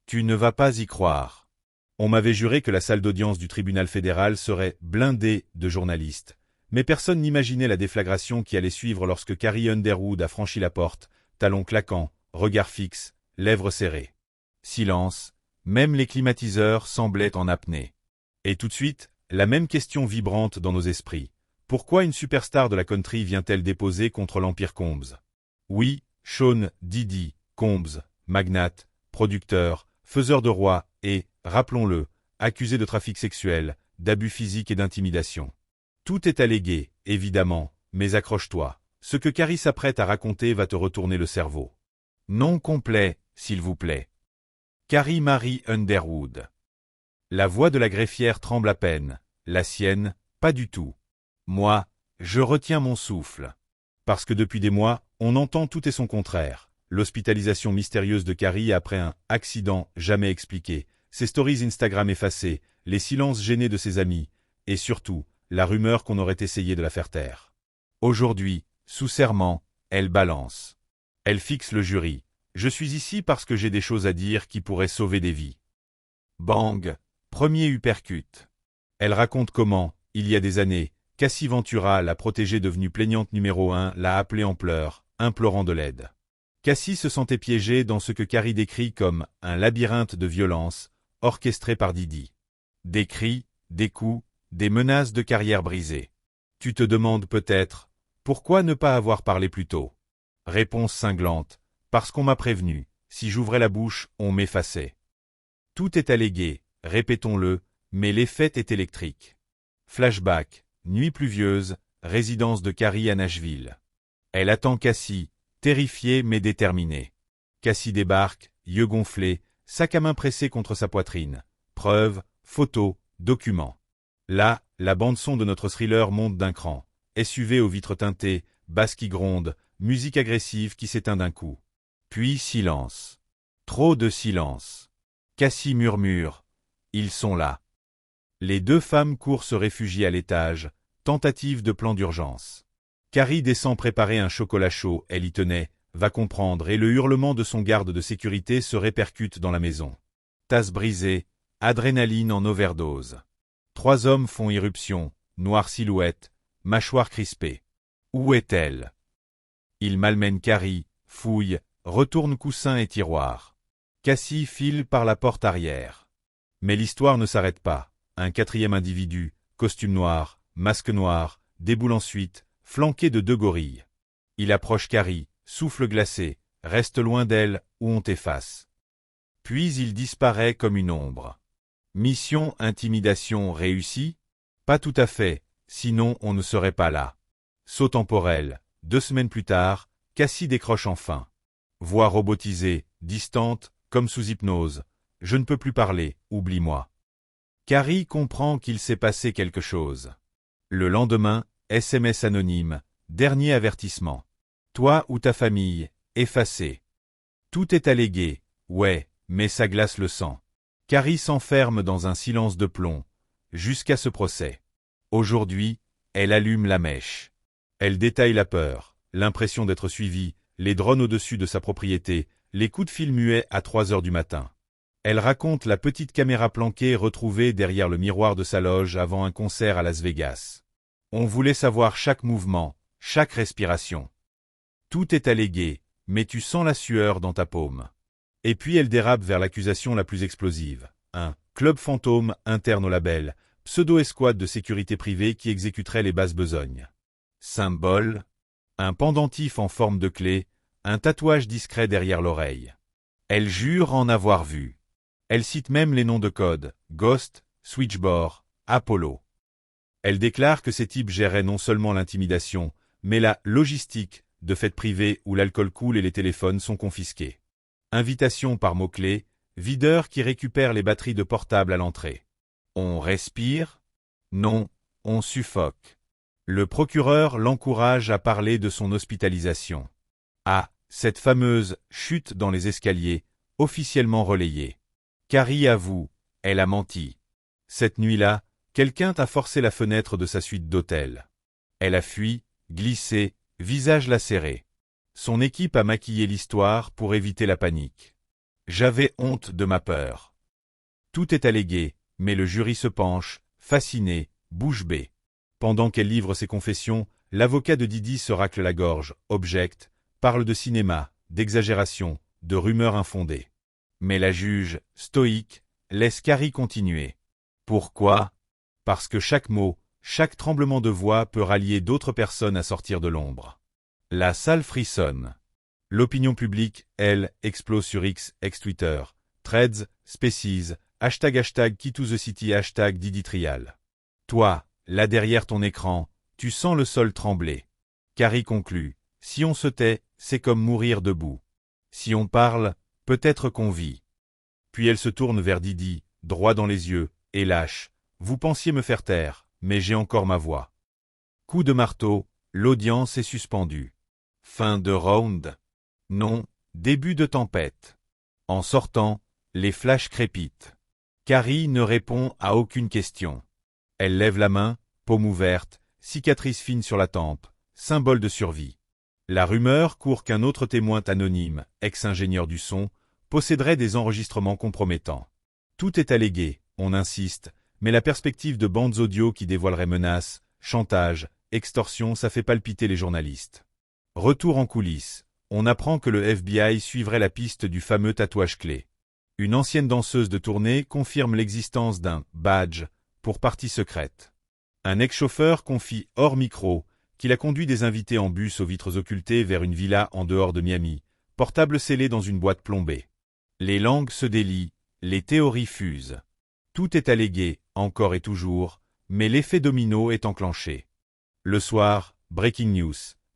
Tu ne vas pas y croire. On m'avait juré que la salle d'audience du tribunal fédéral serait blindée de journalistes. Mais personne n'imaginait la déflagration qui allait suivre lorsque Carrie Underwood a franchi la porte, talons claquants, regard fixe, lèvres serrées. Silence, même les climatiseurs semblaient en apnée. Et tout de suite, la même question vibrante dans nos esprits. Pourquoi une superstar de la country vient-elle déposer contre l'Empire Combs? Oui, Sean Diddy Combs, magnate, producteur, faiseur de rois et, rappelons-le, accusé de trafic sexuel, d'abus physiques et d'intimidation. Tout est allégué, évidemment, mais accroche-toi. Ce que Carrie s'apprête à raconter va te retourner le cerveau. Nom complet, s'il vous plaît. Carrie Marie Underwood. La voix de la greffière tremble à peine, la sienne, pas du tout. Moi, je retiens mon souffle. Parce que depuis des mois, on entend tout et son contraire. L'hospitalisation mystérieuse de Carrie après un accident jamais expliqué, ses stories Instagram effacées, les silences gênés de ses amis, et surtout, la rumeur qu'on aurait essayé de la faire taire. Aujourd'hui, sous serment, elle balance. Elle fixe le jury. Je suis ici parce que j'ai des choses à dire qui pourraient sauver des vies. Bang! Premier uppercut. Elle raconte comment, il y a des années, Cassie Ventura, la protégée devenue plaignante numéro 1, l'a appelée en pleurs, implorant de l'aide. Cassie se sentait piégée dans ce que Carrie décrit comme un labyrinthe de violence, orchestré par Diddy. Des cris, des coups, des menaces de carrière brisée. Tu te demandes peut-être, pourquoi ne pas avoir parlé plus tôt? Réponse cinglante, parce qu'on m'a prévenu, si j'ouvrais la bouche, on m'effaçait. Tout est allégué, répétons-le, mais l'effet est électrique. Flashback, nuit pluvieuse, résidence de Carrie à Nashville. Elle attend Cassie, terrifiée mais déterminée. Cassie débarque, yeux gonflés, sac à main pressé contre sa poitrine. Preuves, photos, documents. Là, la bande-son de notre thriller monte d'un cran. SUV aux vitres teintées, basse qui gronde, musique agressive qui s'éteint d'un coup. Puis silence. Trop de silence. Cassie murmure. Ils sont là. Les deux femmes courent se réfugier à l'étage. Tentative de plan d'urgence. Carrie descend préparer un chocolat chaud, elle y tenait, va comprendre, et le hurlement de son garde de sécurité se répercute dans la maison. Tasse brisée, adrénaline en overdose. 3 hommes font irruption, noire silhouette, mâchoire crispée. Où est-elle? Ils malmènent Carrie, fouillent, retournent coussins et tiroirs. Cassie file par la porte arrière. Mais l'histoire ne s'arrête pas. Un 4e individu, costume noir, masque noir, déboule ensuite, flanqué de 2 gorilles. Il approche Carrie, souffle glacé, reste loin d'elle ou on t'efface. Puis il disparaît comme une ombre. Mission intimidation réussie? Pas tout à fait, sinon on ne serait pas là. Saut temporel, 2 semaines plus tard, Cassie décroche enfin. Voix robotisée, distante, comme sous hypnose. Je ne peux plus parler, oublie-moi. Carrie comprend qu'il s'est passé quelque chose. Le lendemain, SMS anonyme, dernier avertissement. Toi ou ta famille, effacé. Tout est allégué, ouais, mais ça glace le sang. Carrie s'enferme dans un silence de plomb, jusqu'à ce procès. Aujourd'hui, elle allume la mèche. Elle détaille la peur, l'impression d'être suivie, les drones au-dessus de sa propriété, les coups de fil muets à 3 heures du matin. Elle raconte la petite caméra planquée retrouvée derrière le miroir de sa loge avant un concert à Las Vegas. On voulait savoir chaque mouvement, chaque respiration. Tout est allégué, mais tu sens la sueur dans ta paume. Et puis elle dérape vers l'accusation la plus explosive. Un club fantôme interne au label, pseudo-escouade de sécurité privée qui exécuterait les basses besognes. Symbole, un pendentif en forme de clé, un tatouage discret derrière l'oreille. Elle jure en avoir vu. Elle cite même les noms de code, Ghost, Switchboard, Apollo. Elle déclare que ces types géraient non seulement l'intimidation, mais la logistique de fêtes privées où l'alcool coule et les téléphones sont confisqués. Invitation par mots-clés, videur qui récupère les batteries de portable à l'entrée. On respire? Non, on suffoque. Le procureur l'encourage à parler de son hospitalisation. Ah, cette fameuse chute dans les escaliers, officiellement relayée. Carrie avoue, elle a menti. Cette nuit-là, quelqu'un a forcé la fenêtre de sa suite d'hôtel. Elle a fui, glissé, visage lacéré. Son équipe a maquillé l'histoire pour éviter la panique. J'avais honte de ma peur. Tout est allégué, mais le jury se penche, fasciné, bouche bée. Pendant qu'elle livre ses confessions, l'avocat de Didi se racle la gorge, objecte, parle de cinéma, d'exagération, de rumeurs infondées. Mais la juge, stoïque, laisse Carrie continuer. Pourquoi? Parce que chaque mot, chaque tremblement de voix peut rallier d'autres personnes à sortir de l'ombre. La salle frissonne. L'opinion publique, elle, explose sur X, ex-Twitter, Threads, Spaces, hashtag #KeyToTheCity, hashtag Didi Trial. Toi, là derrière ton écran, tu sens le sol trembler. Carrie conclut, si on se tait, c'est comme mourir debout. Si on parle, peut-être qu'on vit. Puis elle se tourne vers Didi, droit dans les yeux, et lâche. Vous pensiez me faire taire, mais j'ai encore ma voix. Coup de marteau, l'audience est suspendue. Fin de round? Non, début de tempête. En sortant, les flashs crépitent. Carrie ne répond à aucune question. Elle lève la main, paume ouverte, cicatrice fine sur la tempe, symbole de survie. La rumeur court qu'un autre témoin anonyme, ex-ingénieur du son, posséderait des enregistrements compromettants. Tout est allégué, on insiste, mais la perspective de bandes audio qui dévoileraient menaces, chantage, extorsion, ça fait palpiter les journalistes. Retour en coulisses, on apprend que le FBI suivrait la piste du fameux tatouage clé. Une ancienne danseuse de tournée confirme l'existence d'un « badge » pour partie secrète. Un ex-chauffeur confie hors micro qu'il a conduit des invités en bus aux vitres occultées vers une villa en dehors de Miami, portable scellé dans une boîte plombée. Les langues se délient, les théories fusent. Tout est allégué, encore et toujours, mais l'effet domino est enclenché. Le soir, breaking news,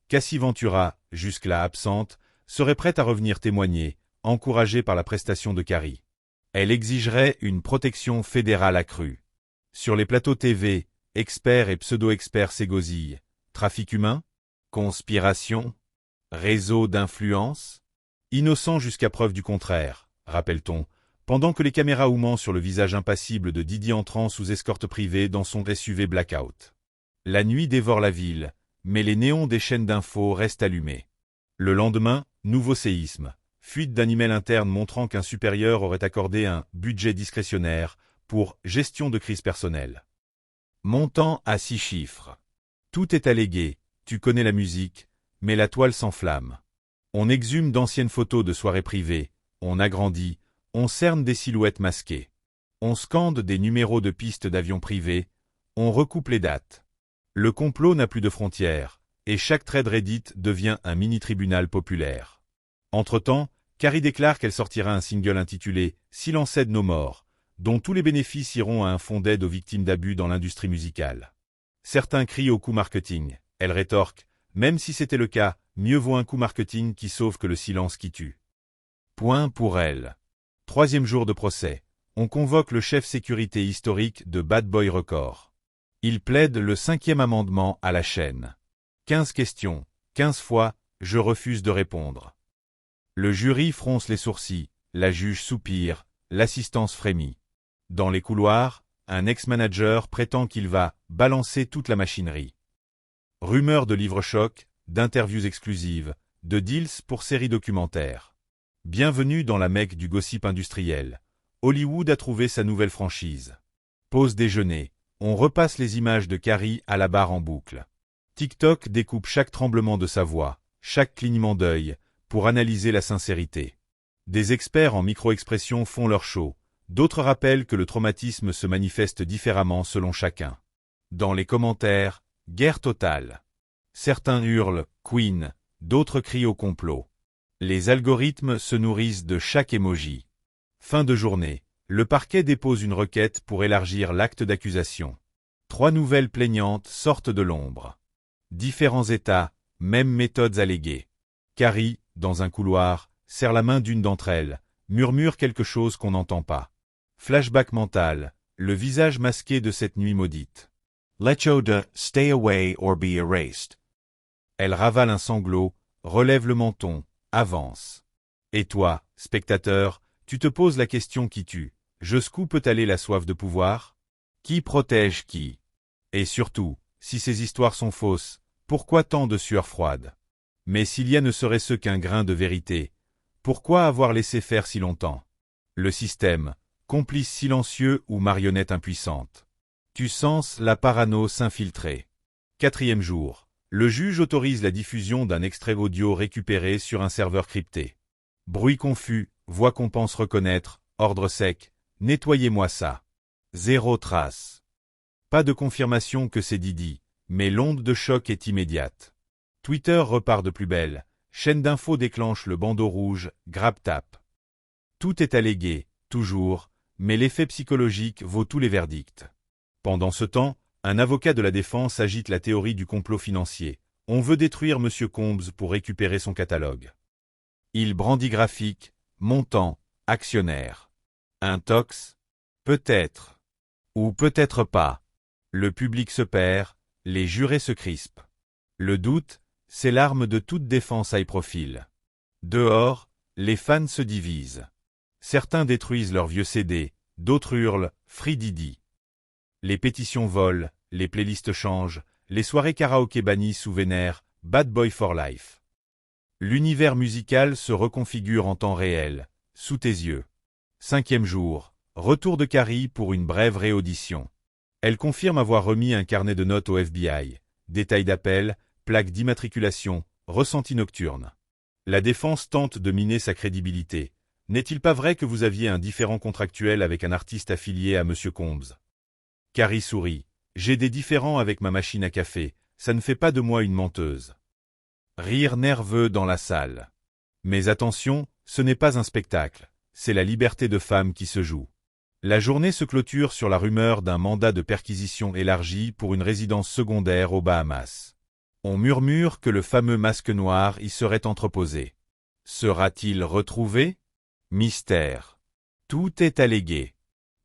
Cassie Ventura, jusque-là absente, serait prête à revenir témoigner, encouragée par la prestation de Carrie. Elle exigerait une protection fédérale accrue. Sur les plateaux TV, experts et pseudo-experts s'égosillent. Trafic humain? Conspiration? Réseau d'influence? Innocent jusqu'à preuve du contraire, rappelle-t-on, pendant que les caméras oument sur le visage impassible de Didi entrant sous escorte privée dans son SUV blackout. La nuit dévore la ville, mais les néons des chaînes d'infos restent allumés. Le lendemain, nouveau séisme. Fuite d'un email interne montrant qu'un supérieur aurait accordé un budget discrétionnaire pour gestion de crise personnelle. Montant à 6 chiffres. Tout est allégué, tu connais la musique, mais la toile s'enflamme. On exhume d'anciennes photos de soirées privées, on agrandit, on cerne des silhouettes masquées. On scande des numéros de pistes d'avions privés, on recoupe les dates. Le complot n'a plus de frontières, et chaque thread Reddit devient un mini-tribunal populaire. Entre-temps, Carrie déclare qu'elle sortira un single intitulé « Silence aide nos morts », dont tous les bénéfices iront à un fonds d'aide aux victimes d'abus dans l'industrie musicale. Certains crient au coup marketing. Elle rétorque « Même si c'était le cas, mieux vaut un coup marketing qui sauve que le silence qui tue. » Point pour elle. 3e jour de procès. On convoque le chef sécurité historique de Bad Boy Records. Il plaide le 5e amendement à la chaîne. 15 questions, 15 fois, je refuse de répondre. Le jury fronce les sourcils, la juge soupire, l'assistance frémit. Dans les couloirs, un ex-manager prétend qu'il va « balancer toute la machinerie ». Rumeurs de livres-chocs, d'interviews exclusives, de deals pour séries documentaires. Bienvenue dans la Mecque du gossip industriel. Hollywood a trouvé sa nouvelle franchise. Pause déjeuner, on repasse les images de Carrie à la barre en boucle. TikTok découpe chaque tremblement de sa voix, chaque clignement d'œil, pour analyser la sincérité. Des experts en micro-expression font leur show, d'autres rappellent que le traumatisme se manifeste différemment selon chacun. Dans les commentaires, guerre totale. Certains hurlent « Queen », d'autres crient au complot. Les algorithmes se nourrissent de chaque emoji. Fin de journée, le parquet dépose une requête pour élargir l'acte d'accusation. 3 nouvelles plaignantes sortent de l'ombre. Différents états, mêmes méthodes alléguées. Carrie, dans un couloir, serre la main d'une d'entre elles, murmure quelque chose qu'on n'entend pas. Flashback mental, le visage masqué de cette nuit maudite. Lecho de stay away or be erased. Elle ravale un sanglot, relève le menton, avance. Et toi, spectateur, tu te poses la question qui tue. Jusqu'où peut aller la soif de pouvoir? Qui protège qui? Et surtout, si ces histoires sont fausses, pourquoi tant de sueur froide? Mais s'il y a ne serait-ce qu'un grain de vérité, pourquoi avoir laissé faire si longtemps? Le système, complice silencieux ou marionnette impuissante. Tu sens la parano s'infiltrer. 4e jour. Le juge autorise la diffusion d'un extrait audio récupéré sur un serveur crypté. Bruit confus, voix qu'on pense reconnaître, ordre sec, nettoyez-moi ça. 0 trace. Pas de confirmation que c'est Didi, mais l'onde de choc est immédiate. Twitter repart de plus belle, chaîne d'infos déclenche le bandeau rouge, grab-tap. Tout est allégué, toujours, mais l'effet psychologique vaut tous les verdicts. Pendant ce temps, un avocat de la défense agite la théorie du complot financier. On veut détruire M. Combs pour récupérer son catalogue. Il brandit graphique, montant, actionnaire. Intox? Peut-être. Ou peut-être pas. Le public se perd, les jurés se crispent. Le doute, c'est l'arme de toute défense high profile. Dehors, les fans se divisent. Certains détruisent leurs vieux CD, d'autres hurlent « Free Didi ». Les pétitions volent, les playlists changent, les soirées karaoké bannissent ou vénèrent « Bad Boy for Life ». L'univers musical se reconfigure en temps réel, sous tes yeux. 5e jour, retour de Carrie pour une brève réaudition. Elle confirme avoir remis un carnet de notes au FBI. Détails d'appel, plaque d'immatriculation, ressenti nocturne. La défense tente de miner sa crédibilité. N'est-il pas vrai que vous aviez un différend contractuel avec un artiste affilié à M. Combs? Carrie sourit. J'ai des différends avec ma machine à café, ça ne fait pas de moi une menteuse. Rire nerveux dans la salle. Mais attention, ce n'est pas un spectacle, c'est la liberté de femme qui se joue. La journée se clôture sur la rumeur d'un mandat de perquisition élargi pour une résidence secondaire aux Bahamas. On murmure que le fameux masque noir y serait entreposé. Sera-t-il retrouvé? Mystère. Tout est allégué.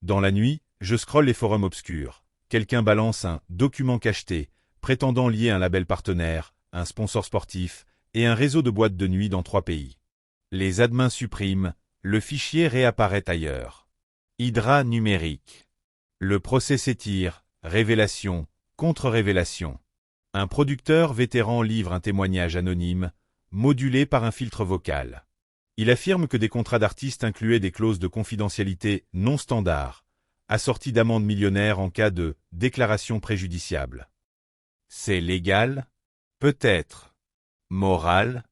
Dans la nuit, je scrolle les forums obscurs. Quelqu'un balance un « document cacheté » prétendant lier un label partenaire, un sponsor sportif et un réseau de boîtes de nuit dans 3 pays. Les admins suppriment, le fichier réapparaît ailleurs. Hydra numérique. Le procès s'étire, révélation, contre-révélation. Un producteur vétéran livre un témoignage anonyme, modulé par un filtre vocal. Il affirme que des contrats d'artistes incluaient des clauses de confidentialité non standards, assorties d'amendes millionnaires en cas de déclaration préjudiciable. C'est légal? Peut-être. Moral?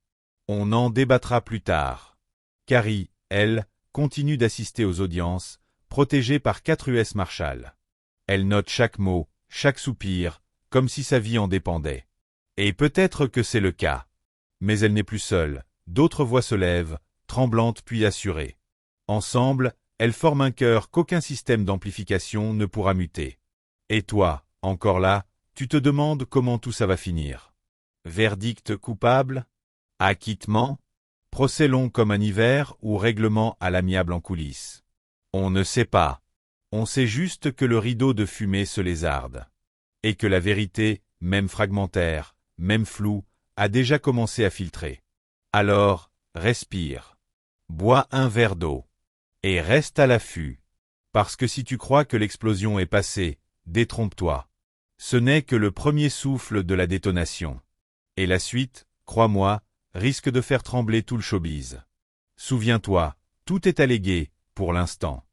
On en débattra plus tard. Carrie, elle, continue d'assister aux audiences, protégée par 4 US Marshall. Elle note chaque mot, chaque soupir, comme si sa vie en dépendait. Et peut-être que c'est le cas. Mais elle n'est plus seule, d'autres voix se lèvent, tremblantes puis assurées. Ensemble, elles forment un chœur qu'aucun système d'amplification ne pourra muter. Et toi, encore là, tu te demandes comment tout ça va finir. Verdict coupable? Acquittement? Procès long comme un hiver ou règlement à l'amiable en coulisses? On ne sait pas. On sait juste que le rideau de fumée se lézarde. Et que la vérité, même fragmentaire, même floue, a déjà commencé à filtrer. Alors, respire. Bois un verre d'eau. Et reste à l'affût. Parce que si tu crois que l'explosion est passée, détrompe-toi. Ce n'est que le premier souffle de la détonation. Et la suite, crois-moi, risque de faire trembler tout le showbiz. Souviens-toi, tout est allégué, pour l'instant.